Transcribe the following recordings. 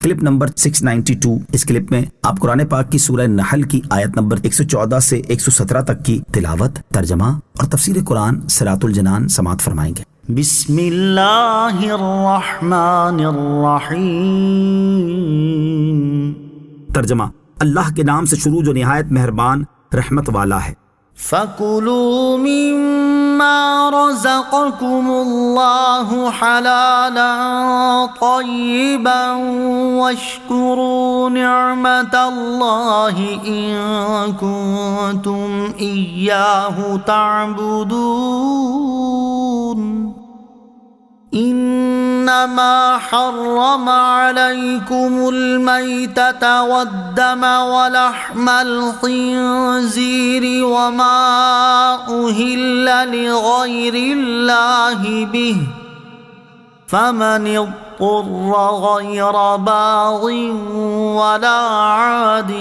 Clip number 692۔ اس clip میں آپ قرآن پاک کی سورہ نحل کی آیت نمبر 114 سے 117 تک کی تلاوت، ترجمہ اور تفسیر قرآن صراط الجنان سماعت فرمائیں گے۔ بسم اللہ الرحمن الرحیم۔ ترجمہ: اللہ کے نام سے شروع جو نہایت مہربان رحمت والا ہے۔ فَكُلُوا مِمَّا رَزَقَكُمُ اللَّهُ حَلَالًا طَيِّبًا وَاشْكُرُوا نِعْمَةَ اللَّهِ إِن كُنتُمْ إِيَّاهُ تَعْبُدُونَ۔ إنما حرم عليكم الميتة والدم ولحم الخنزير وما أهل لغير الله به فمن اضطر غير باغ ولا عاد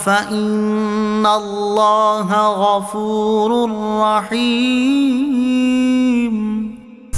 فإن الله غفور رحيم۔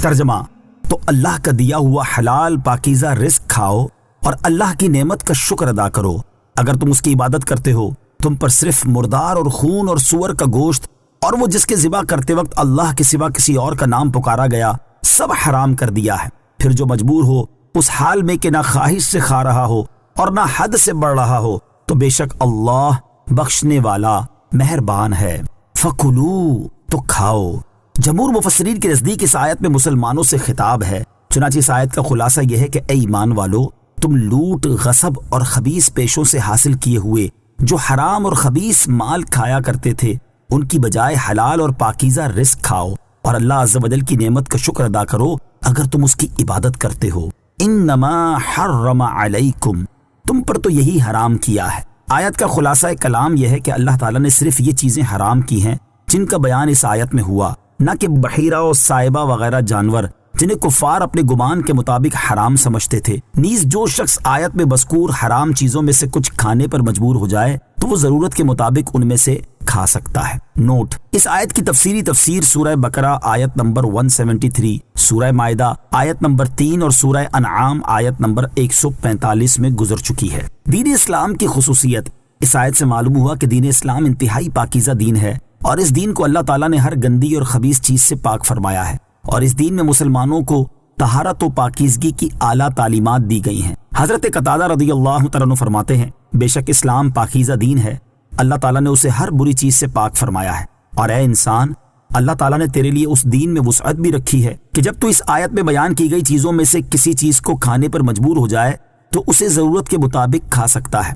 ترجمہ: تو اللہ کا دیا ہوا حلال پاکیزہ رزق کھاؤ اور اللہ کی نعمت کا شکر ادا کرو۔ اگر تم اس کی عبادت کرتے ہو، تم پر صرف مردار اور خون اور سور کا گوشت اور وہ جس کے ذبح کرتے وقت اللہ کے سوا کسی اور کا نام پکارا گیا سب حرام کر دیا ہے۔ پھر جو مجبور ہو اس حال میں کہ نہ خواہش سے کھا رہا ہو اور نہ حد سے بڑھ رہا ہو، تو بے شک اللہ بخشنے والا مہربان ہے۔ فَكُلُوا، تو کھاؤ۔ جمہور مفسرین کے نزدیک اس آیت میں مسلمانوں سے خطاب ہے۔ چنانچہ اس آیت کا خلاصہ یہ ہے کہ اے ایمان والو، تم لوٹ، غصب اور خبیث پیشوں سے حاصل کیے ہوئے جو حرام اور خبیث مال کھایا کرتے تھے، ان کی بجائے حلال اور پاکیزہ رزق کھاؤ اور اللہ عز و جل کی نعمت کا شکر ادا کرو اگر تم اس کی عبادت کرتے ہو۔ انما حرم علیکم، تم پر تو یہی حرام کیا ہے۔ آیت کا خلاصہ کلام یہ ہے کہ اللہ تعالیٰ نے صرف یہ چیزیں حرام کی ہیں جن کا بیان اس آیت میں ہوا، نہ کہ بحیرہ اور سائبہ وغیرہ جانور جنہیں کفار اپنے گمان کے مطابق حرام سمجھتے تھے۔ نیز جو شخص آیت میں مذکور حرام چیزوں میں سے کچھ کھانے پر مجبور ہو جائے تو وہ ضرورت کے مطابق ان میں سے کھا سکتا ہے۔ نوٹ: اس آیت کی تفسیری تفسیر سورہ بقرہ آیت نمبر 173، سورہ مائدہ آیت نمبر 3 اور سورہ انعام آیت نمبر 145 میں گزر چکی ہے۔ دین اسلام کی خصوصیت: اس آیت سے معلوم ہوا کہ دین اسلام انتہائی پاکیزہ دین ہے اور اس دین کو اللہ تعالیٰ نے ہر گندی اور خبیث چیز سے پاک فرمایا ہے، اور اس دین میں مسلمانوں کو طہارت و پاکیزگی کی اعلیٰ تعلیمات دی گئی ہیں۔ حضرت قتادہ رضی اللہ تعالیٰ عنہ فرماتے ہیں، بے شک اسلام پاکیزہ دین ہے، اللہ تعالیٰ نے اسے ہر بری چیز سے پاک فرمایا ہے، اور اے انسان، اللہ تعالیٰ نے تیرے لیے اس دین میں وسعت بھی رکھی ہے کہ جب تو اس آیت میں بیان کی گئی چیزوں میں سے کسی چیز کو کھانے پر مجبور ہو جائے تو اسے ضرورت کے مطابق کھا سکتا ہے۔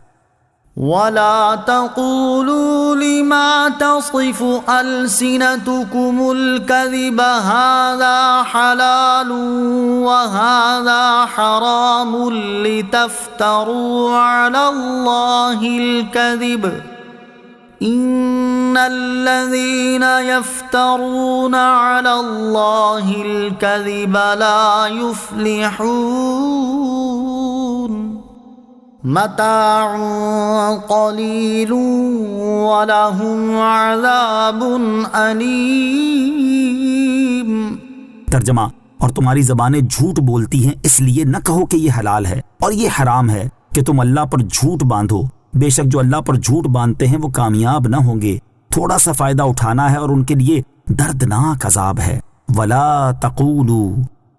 وَلَا تَقُولُوا لِمَا تَصِفُ أَلْسِنَتُكُمُ الْكَذِبَ هَذَا حَلَالٌ وَهَذَا حَرَامٌ لِتَفْتَرُوا عَلَى اللَّهِ الْكَذِبَ إِنَّ الَّذِينَ يَفْتَرُونَ عَلَى اللَّهِ الْكَذِبَ لَا يُفْلِحُونَ۔ متاع قلیل ولہم عذاب علیم۔ ترجمہ: اور تمہاری زبانیں جھوٹ بولتی ہیں، اس لیے نہ کہو کہ یہ حلال ہے اور یہ حرام ہے کہ تم اللہ پر جھوٹ باندھو۔ بے شک جو اللہ پر جھوٹ باندھتے ہیں وہ کامیاب نہ ہوں گے، تھوڑا سا فائدہ اٹھانا ہے اور ان کے لیے دردناک عذاب ہے۔ ولا تقولوا،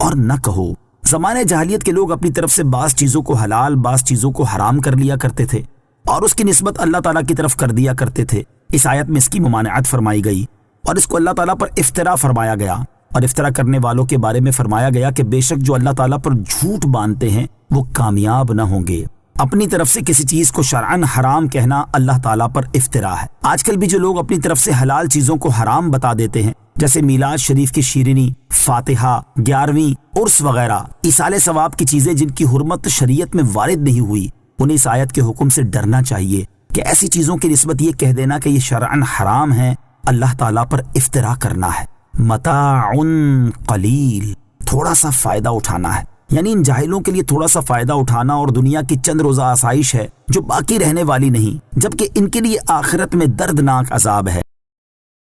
اور نہ کہو۔ زمانے جاہلیت کے لوگ اپنی طرف سے بعض چیزوں کو حلال بعض چیزوں کو حرام کر لیا کرتے تھے اور اس کی نسبت اللہ تعالیٰ کی طرف کر دیا کرتے تھے۔ اس آیت میں اس کی ممانعت فرمائی گئی اور اس کو اللہ تعالیٰ پر افطرا فرمایا گیا، اور افطرا کرنے والوں کے بارے میں فرمایا گیا کہ بے شک جو اللہ تعالیٰ پر جھوٹ باندھتے ہیں وہ کامیاب نہ ہوں گے۔ اپنی طرف سے کسی چیز کو شرعاً حرام کہنا اللہ تعالیٰ پر افطرا ہے۔ آج کل بھی جو لوگ اپنی طرف سے حلال چیزوں کو حرام بتا دیتے ہیں، جیسے میلاد شریف کی شیرینی، فاتحہ، 11ویں عرس وغیرہ، ایصال ثواب کی چیزیں جن کی حرمت شریعت میں وارد نہیں ہوئی، انہیں اس آیت کے حکم سے ڈرنا چاہیے کہ ایسی چیزوں کی نسبت یہ کہہ دینا کہ یہ شرعاً حرام ہے، اللہ تعالیٰ پر افطرا کرنا ہے۔ متاع قلیل، تھوڑا سا فائدہ اٹھانا ہے، یعنی ان جاہلوں کے لیے تھوڑا سا فائدہ اٹھانا اور دنیا کی چند روزہ آسائش ہے جو باقی رہنے والی نہیں، جبکہ ان کے لیے آخرت میں دردناک عذاب ہے۔